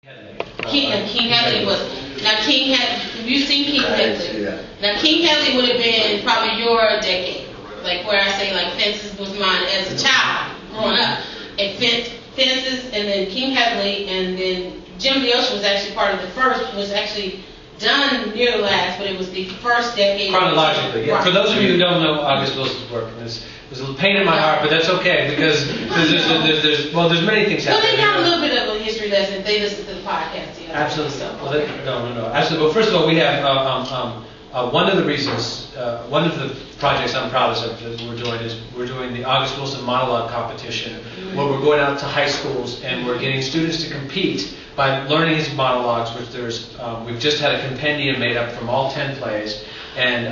King Hadley was. Now King had. Have you seen King Hadley? Yeah. Now King Hadley would have been probably your decade, like where I say like Fences was mine as a child growing up, and Fences, and then King Hadley, and then Jim the Ocean was actually part of the first. Was actually done near the last, but it was the first decade. Chronologically, yeah. Right. For those of you who don't know August Wilson's work, there's a pain in my heart, but that's okay because there's many things happening. Well, they got a little bit of a history lesson. They listen to the podcast. Yeah. Absolutely. No. Absolutely. Well, first of all, we have one of the reasons, one of the projects I'm proudest of that we're doing the August Wilson monologue competition, where we're going out to high schools and we're getting students to compete by learning his monologues, which we've just had a compendium made up from all 10 plays, and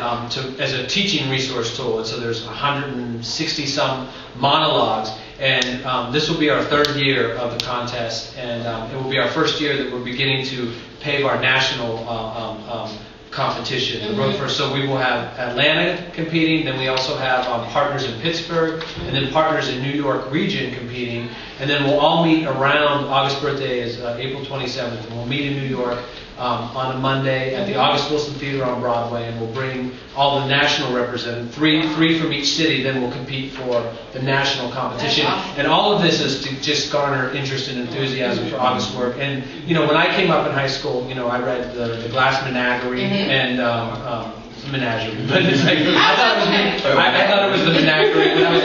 as a teaching resource tool. And so there's 160 some monologues, and this will be our third year of the contest, and it will be our first year that we're beginning to pave our national competition. So we will have Atlanta competing, then we also have partners in Pittsburgh, and then partners in New York region competing, and then we'll all meet around, August's birthday is April 27th, and we'll meet in New York on a Monday at the August Wilson Theater on Broadway, and we'll bring all the national representatives, three from each city, then we'll compete for the national competition. And all of this is to just garner interest and enthusiasm for August's work. And, when I came up in high school, I read the Glass Menagerie and Menagerie, but it's like, I thought it was the Menagerie when I was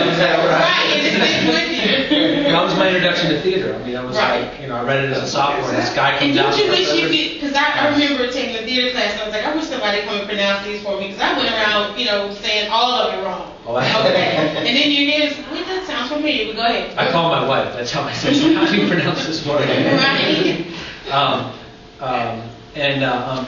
that was my introduction to theater. I was like, I read it as a sophomore, and this guy comes out. And don't you wish you could, because I remember taking a theater class, and I was like, I wish somebody come and pronounce these for me, because I went around, saying all of it wrong. Okay. And then you hear, wait, that sounds familiar, but go ahead. I call my wife, that's how I say, so how do you pronounce this word?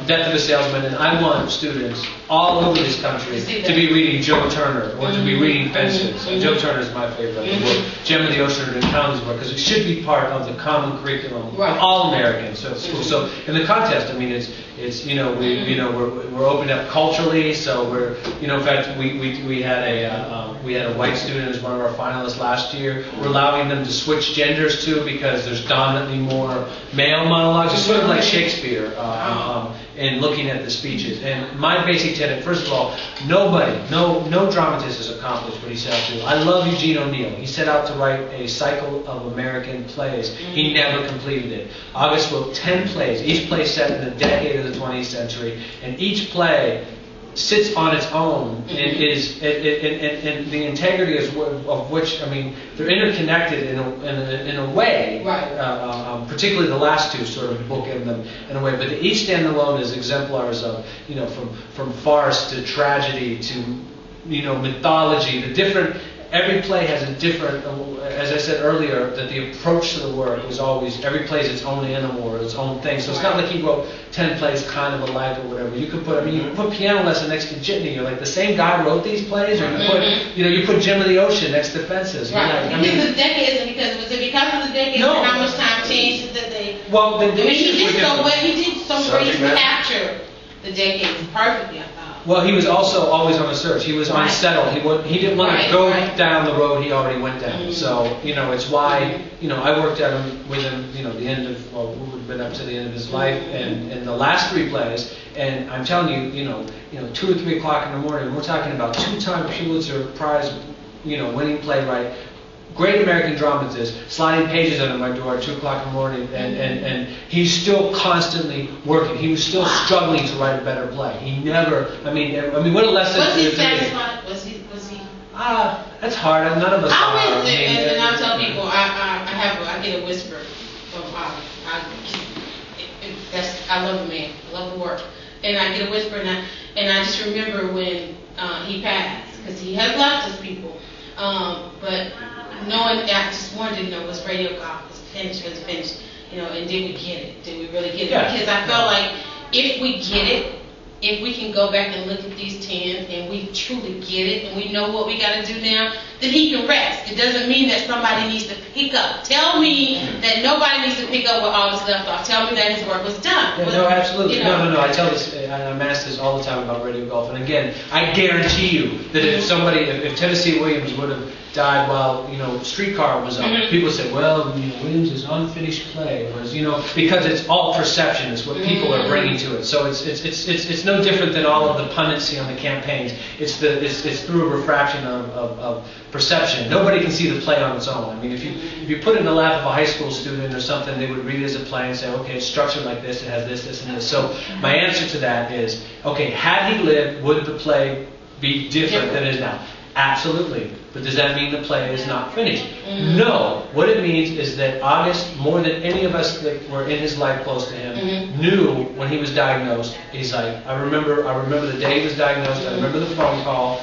Death of a Salesman, and I want students all over this country to be reading Joe Turner or to be reading Fences. Joe Turner is my favorite book. Gem of the Ocean and County's book, because it should be part of the common curriculum of all Americans. So in the contest, it's we're opened up culturally. So we're in fact we had a white student as one of our finalists last year. We're allowing them to switch genders too, because there's dominantly more male monologues. It's sort of like Shakespeare. And looking at the speeches. And my basic tenet, first of all, no dramatist has accomplished what he set out to do. I love Eugene O'Neill. He set out to write a cycle of American plays. He never completed it. August wrote 10 plays, each play set in the decade of the 20th century, and each play sits on its own and is and the integrity of which they're interconnected in a way, particularly the last two sort of bookend them in a way, but they each stand alone as exemplars of from farce to tragedy to mythology. Every play has a different, as I said earlier, that the approach to the work was always, every play is its own animal or its own thing. So it's not like he wrote 10 plays kind of alike or whatever. You could put, you put Piano Lesson next to Jitney. You're like, the same guy wrote these plays? Or you put Gem of the Ocean next to Fences. Right. Because the decades, was it because of the decades and how much time changed that they... Well, he did so great to capture the decades perfectly, I thought. Well, he was also always on a search. He was unsettled. He didn't want to go down the road he already went down. So, it's why, I worked with him, the end of, we would have been up to the end of his life, and the last 3 plays, and I'm telling you, 2 or 3 o'clock in the morning, we're talking about 2-time Pulitzer Prize, winning playwright, great American dramatist, sliding pages under my door at 2 o'clock in the morning, and he's still constantly working. He was still struggling to write a better play. He never, what a lesson. Was he satisfied? Was he? That's hard. None of us are. And I tell people, I get a whisper from I love the man. I love the work. And I get a whisper, and I just remember when he passed, because he has left us people. But knowing, I just wanted to know, was Radio Golf was finished, and did we get it? Did we really get it? Because I felt like if we get it, if we can go back and look at these 10 and we truly get it and we know what we got to do now, then he can rest. It doesn't mean that somebody needs to pick up. Tell me that nobody needs to pick up where August left off. Tell me that his work was done. Yeah, no, absolutely. No. I tell this, I'm asked this all the time about Radio Golf. And again, I guarantee you that if Tennessee Williams would have died while, Streetcar was up. People say, well, Williams' unfinished play was, because it's all perception. It's what people are bringing to it. So it's no different than all of the pundency on the campaigns. It's through a refraction of perception. Nobody can see the play on its own. I mean, if you put it in the lap of a high school student or something, they would read it as a play and say, okay, it's structured like this, it has this, this, and this. So my answer to that is, okay, had he lived, would the play be different than it is now? Absolutely. But does that mean the play is not finished? No. What it means is that August, more than any of us that were in his life close to him, knew when he was diagnosed. He's like, I remember the day he was diagnosed. I remember the phone call,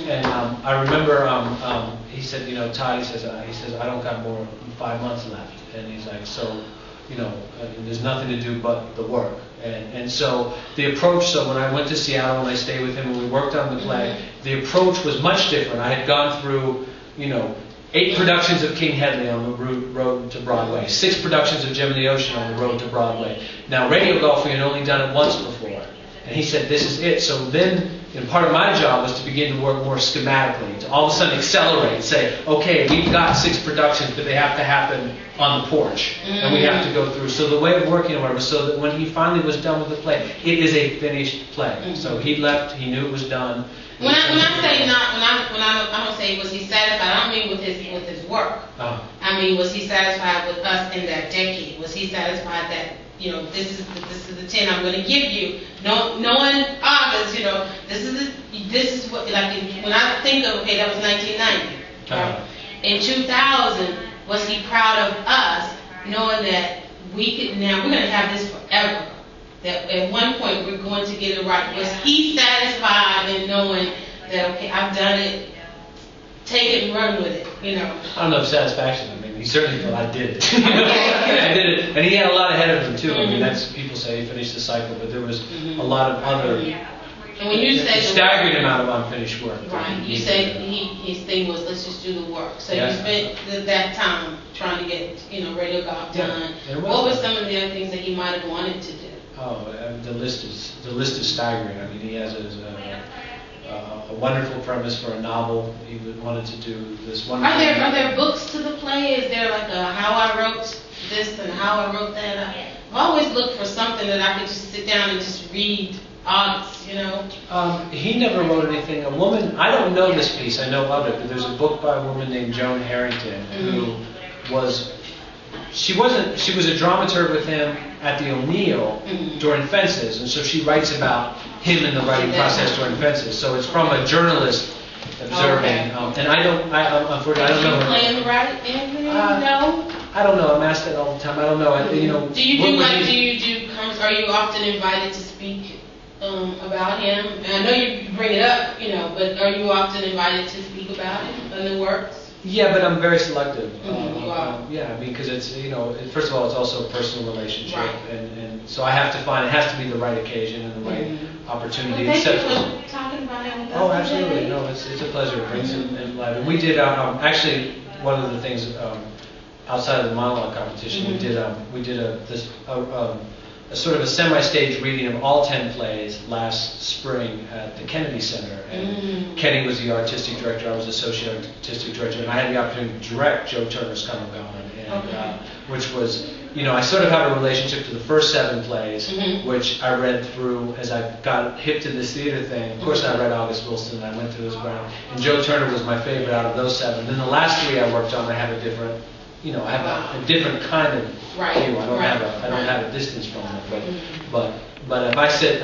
and I remember he said, Todd, he says, I don't got more than 5 months left, and he's like, so. There's nothing to do but the work. And so the approach, so when I went to Seattle and I stayed with him and we worked on the play, the approach was much different. I had gone through, 8 productions of King Hedley on the road to Broadway, 6 productions of Gem of the Ocean on the road to Broadway. Now, Radio Golf, we had only done it once before. And he said, this is it. So then, part of my job was to begin to work more schematically, to all of a sudden accelerate and say, okay, we've got 6 productions, but they have to happen on the porch, and we have to go through. So the way of working, or whatever, so that when he finally was done with the play, it is a finished play. So he left, he knew it was done. When I say not, I don't say was he satisfied. I don't mean with his work. I mean, was he satisfied with us in that decade? Was he satisfied that this is the 10 I'm going to give you? Knowing August, this is what, like, when I think of, okay, that was 1990. Right? In 2000, was he proud of us, knowing that we're going to have this forever? That at one point we're going to get it right. Was he satisfied in knowing that, okay, I've done it, take it and run with it, I don't know if satisfaction. I mean, he certainly felt I did it. I did it, and he had a lot ahead of him too. I mean, that's, people say he finished the cycle, but there was a lot of other. And when you say staggering amount of unfinished work. Right. You said his thing was, let's just do the work. So you spent that time trying to get Radio Golf done. What were some of the other things that he might have wanted to do? Oh, the list is staggering. I mean, he has a wonderful premise for a novel. He wanted to do this wonderful. Are there books to the play? Is there like a how I wrote this and how I wrote that? I've always looked for something that I could just sit down and just read. August, He never wrote anything. A woman, I don't know this piece, I know of it, but there's a book by a woman named Joan Harrington who she was a dramaturg with him at the O'Neill during Fences, and so she writes about him in the writing process during Fences. So it's from a journalist observing, and unfortunately, I don't know. Play in the right, no. I don't know. I'm asked that all the time. I don't know. Do you are you often invited to speak about him? And I know you bring it up, but are you often invited to speak about him and the works? Yeah, but I'm very selective. You are. Yeah, because it's first of all, it's also a personal relationship, and so I have to find, it has to be the right occasion and the right opportunity. Well, thank you for talking about him with us. Oh, absolutely. No, it's a pleasure. It brings him live. And we did actually one of the things outside of the monologue competition, we did a sort of a semi-stage reading of all 10 plays last spring at the Kennedy Center. And Kenny was the artistic director, I was the associate artistic director, and I had the opportunity to direct Joe Turner's Come and Gone, which was, I sort of have a relationship to the first 7 plays, which I read through as I got hip to this theater thing. Of course, I read August Wilson, and I went through his ground, and Joe Turner was my favorite out of those 7. Then the last 3 I worked on, I have a different, I have a different kind of view. I don't have a distance from it. But if I sit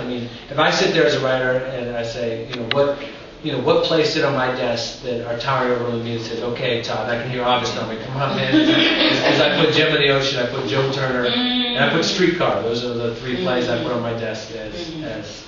there as a writer and I say, what play sit on my desk that are towering over me and says, okay, Todd, I can hear August on me. Come on, man. As I put Gem of the Ocean, I put Joe Turner, and I put Streetcar. Those are the 3 plays I put on my desk as